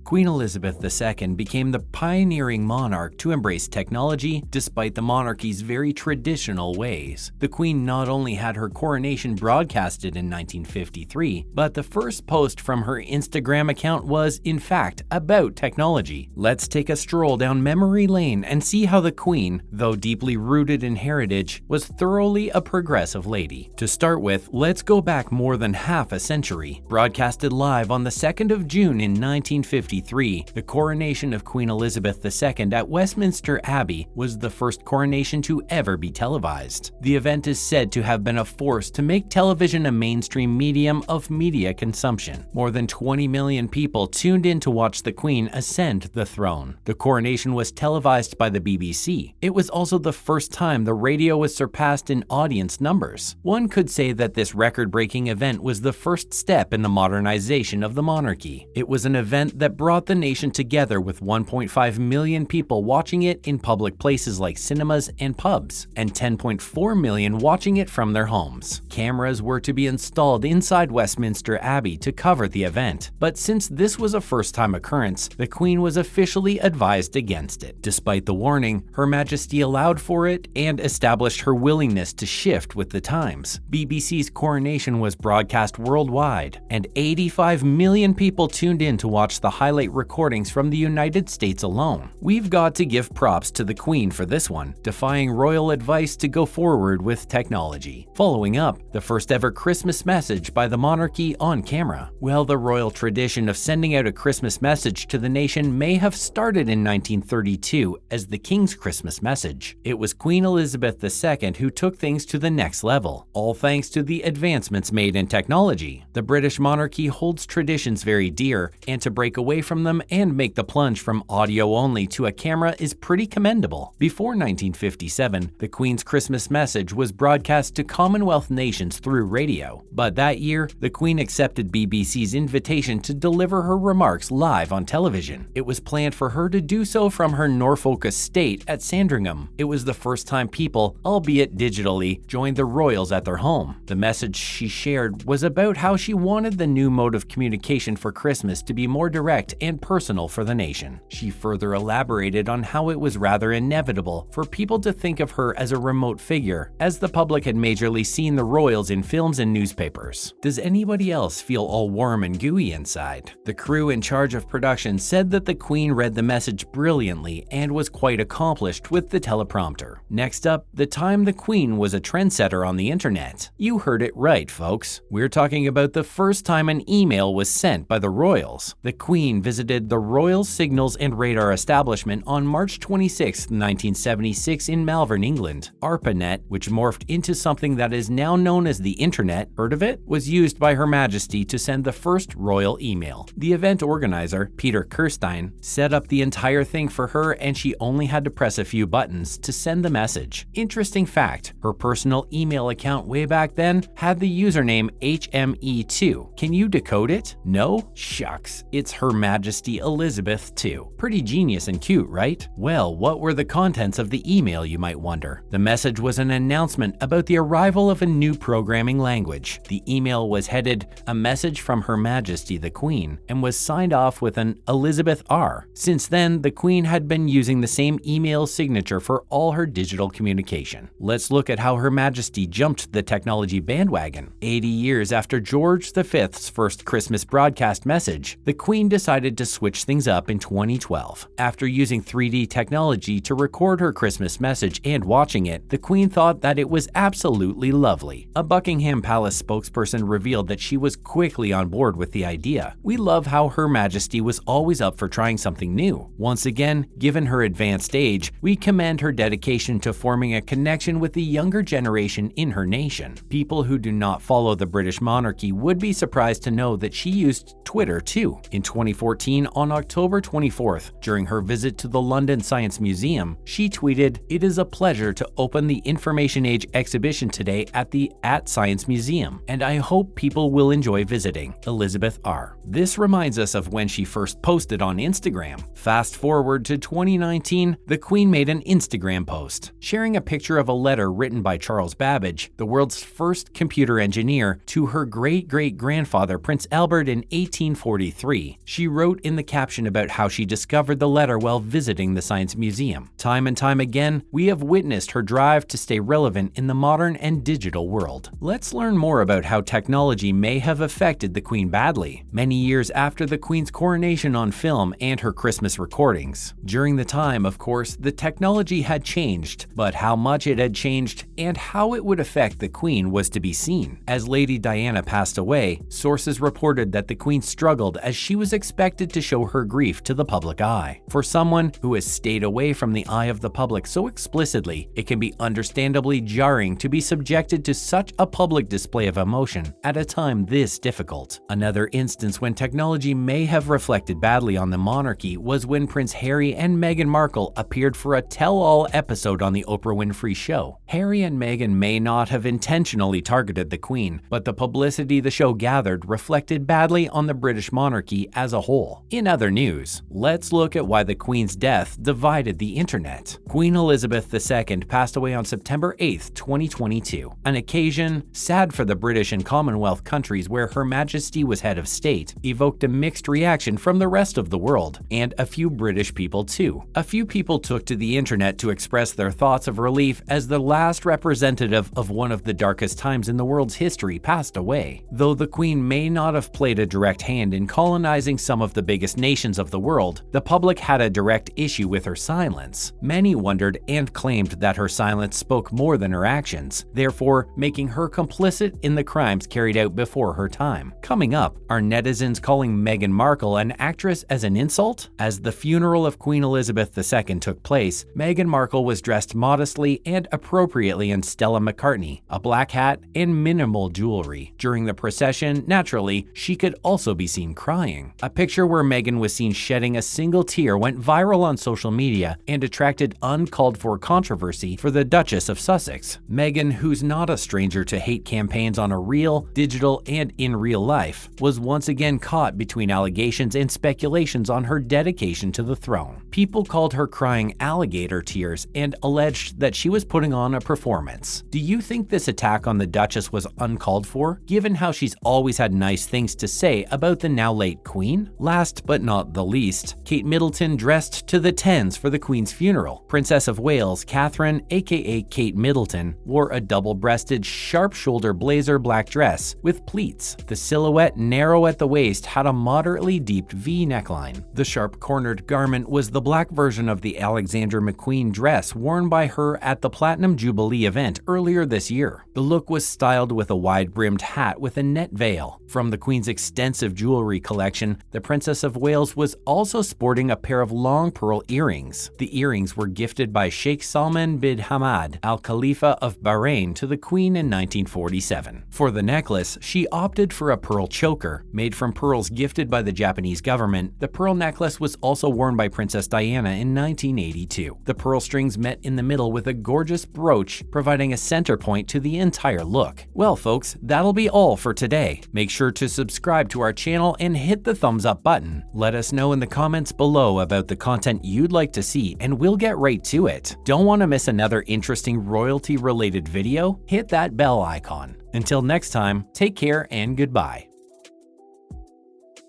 Queen Elizabeth II became the pioneering monarch to embrace technology despite the monarchy's very traditional ways. The Queen not only had her coronation broadcasted in 1953, but the first post from her Instagram account was, in fact, about technology. Let's take a stroll down memory lane and see how the Queen, though deeply rooted in heritage, was thoroughly a progressive lady. To start with, let's go back more than half a century. Broadcasted live on the 2nd of June in 1953, the coronation of Queen Elizabeth II at Westminster Abbey was the first coronation to ever be televised. The event is said to have been a force to make television a mainstream medium of media consumption. More than 20 million people tuned in to watch the Queen ascend the throne. The coronation was televised by the BBC. It was also the first time the radio was surpassed in audience numbers. One could say that this record-breaking event was the first step in the modernization of the monarchy. It was an event that brought the nation together with 1.5 million people watching it in public places like cinemas and pubs, and 10.4 million watching it from their homes. Cameras were to be installed inside Westminster Abbey to cover the event, but since this was a first-time occurrence, the Queen was officially advised against it. Despite the warning, Her Majesty allowed for it and established her willingness to shift with the times. BBC's coronation was broadcast worldwide, and 85 million people tuned in to watch the highlight recordings from the United States alone. We've got to give props to the Queen for this one, defying royal advice to go forward with technology. Following up, the first ever Christmas message by the monarchy on camera. Well, the royal tradition of sending out a Christmas message to the nation may have started in 1932 as the King's Christmas message. It was Queen Elizabeth II who took things to the next level, all thanks to the advancements made in technology. The British monarchy holds traditions very dear, and to break away from them and make the plunge from audio only to a camera is pretty commendable. Before 1957, the Queen's Christmas message was broadcast to Commonwealth nations through radio, but that year, the Queen accepted BBC's invitation to deliver her remarks live on television. It was planned for her to do so from her Norfolk estate at Sandringham. It was the first time people, albeit digitally, joined the royals at their home. The message she shared was about how she wanted the new mode of communication for Christmas to be more direct and personal for the nation. She further elaborated on how it was rather inevitable for people to think of her as a remote figure, as the public had majorly seen the royals in films and newspapers. Does anybody else feel all warm and gooey inside? The crew in charge of production said that the Queen read the message brilliantly and was quite accomplished with the teleprompter. Next up, the time the Queen was a trendsetter on the internet. You heard it right, folks. We're talking about the first time an email was sent by the royals. The Queen visited the Royal Signals and Radar establishment on March 26, 1976 in Malvern, England. ARPANET, which morphed into something that is now known as the Internet, heard of it? Was used by Her Majesty to send the first royal email. The event organizer, Peter Kirstein, set up the entire thing for her, and she only had to press a few buttons to send the message. Interesting fact, her personal email account way back then had the username HME2. Can you decode it? No? Shucks. It's Her Majesty Elizabeth II. Pretty genius and cute, right? Well, what were the contents of the email, you might wonder? The message was an announcement about the arrival of a new programming language. The email was headed, "A message from Her Majesty the Queen," and was signed off with an Elizabeth R. Since then, the Queen had been using the same email signature for all her digital communication. Let's look at how Her Majesty jumped the technology bandwagon. 80 years after George V's first Christmas broadcast message, the Queen decided to switch things up in 2012. After using 3D technology to record her Christmas message and watching it, the Queen thought that it was absolutely lovely. A Buckingham Palace spokesperson revealed that she was quickly on board with the idea. We love how Her Majesty was always up for trying something new. Once again, given her advanced age, we commend her dedication to forming a connection with the younger generation in her nation. People who do not follow the British monarchy would be surprised to know that she used Twitter too. In 2014, on October 24th, during her visit to the London Science Museum, she tweeted, "It is a pleasure to open the Information Age exhibition today at the Science Museum, and I hope people will enjoy visiting. Elizabeth R." This reminds us of when she first posted on Instagram. Fast forward to 2019, the Queen made an Instagram post, sharing a picture of a letter written by Charles Babbage, the world's first computer engineer, to her great-great-grandfather Prince Albert in 1843. She wrote wrote in the caption about how she discovered the letter while visiting the Science Museum. Time and time again, we have witnessed her drive to stay relevant in the modern and digital world. Let's learn more about how technology may have affected the Queen badly, many years after the Queen's coronation on film and her Christmas recordings. During the time, of course, the technology had changed, but how much it had changed and how it would affect the Queen was to be seen. As Lady Diana passed away, sources reported that the Queen struggled as she was expected to show her grief to the public eye. For someone who has stayed away from the eye of the public so explicitly, it can be understandably jarring to be subjected to such a public display of emotion at a time this difficult. Another instance when technology may have reflected badly on the monarchy was when Prince Harry and Meghan Markle appeared for a tell-all episode on the Oprah Winfrey Show. Harry and Meghan may not have intentionally targeted the Queen, but the publicity the show gathered reflected badly on the British monarchy as a whole. In other news, let's look at why the Queen's death divided the internet. Queen Elizabeth II passed away on September 8, 2022, an occasion sad for the British and Commonwealth countries where Her Majesty was head of state, evoked a mixed reaction from the rest of the world, and a few British people too. A few people took to the internet to express their thoughts of relief as the last representative of one of the darkest times in the world's history passed away. Though the Queen may not have played a direct hand in colonizing some of the biggest nations of the world, the public had a direct issue with her silence. Many wondered and claimed that her silence spoke more than her actions, therefore making her complicit in the crimes carried out before her time. Coming up, are netizens calling Meghan Markle an actress as an insult? As the funeral of Queen Elizabeth II took place, Meghan Markle was dressed modestly and appropriately in Stella McCartney, a black hat, and minimal jewelry. During the procession, naturally, she could also be seen crying. A picture where Meghan was seen shedding a single tear went viral on social media and attracted uncalled-for controversy for the Duchess of Sussex. Meghan, who's not a stranger to hate campaigns on a real, digital, and in real life, was once again caught between allegations and speculations on her dedication to the throne. People called her crying alligator tears and alleged that she was putting on a performance. Do you think this attack on the Duchess was uncalled for, given how she's always had nice things to say about the now late Queen? Last but not the least, Kate Middleton dressed to the tens for the Queen's funeral. Princess of Wales Catherine, aka Kate Middleton, wore a double-breasted, sharp-shoulder blazer black dress with pleats. The silhouette, narrow at the waist, had a moderately deep V neckline. The sharp-cornered garment was the black version of the Alexander McQueen dress worn by her at the Platinum Jubilee event earlier this year. The look was styled with a wide-brimmed hat with a net veil. From the Queen's extensive jewelry collection, the Princess of Wales was also sporting a pair of long pearl earrings. The earrings were gifted by Sheikh Salman bin Hamad Al Khalifa of Bahrain to the Queen in 1947. For the necklace, she opted for a pearl choker, made from pearls gifted by the Japanese government. The pearl necklace was also worn by Princess Diana in 1982. The pearl strings met in the middle with a gorgeous brooch, providing a center point to the entire look. Well folks, that'll be all for today. Make sure to subscribe to our channel and hit the thumbs up button. Let us know in the comments below about the content you'd like to see and we'll get right to it. Don't want to miss another interesting royalty related video? Hit that bell icon. Until next time, take care and goodbye.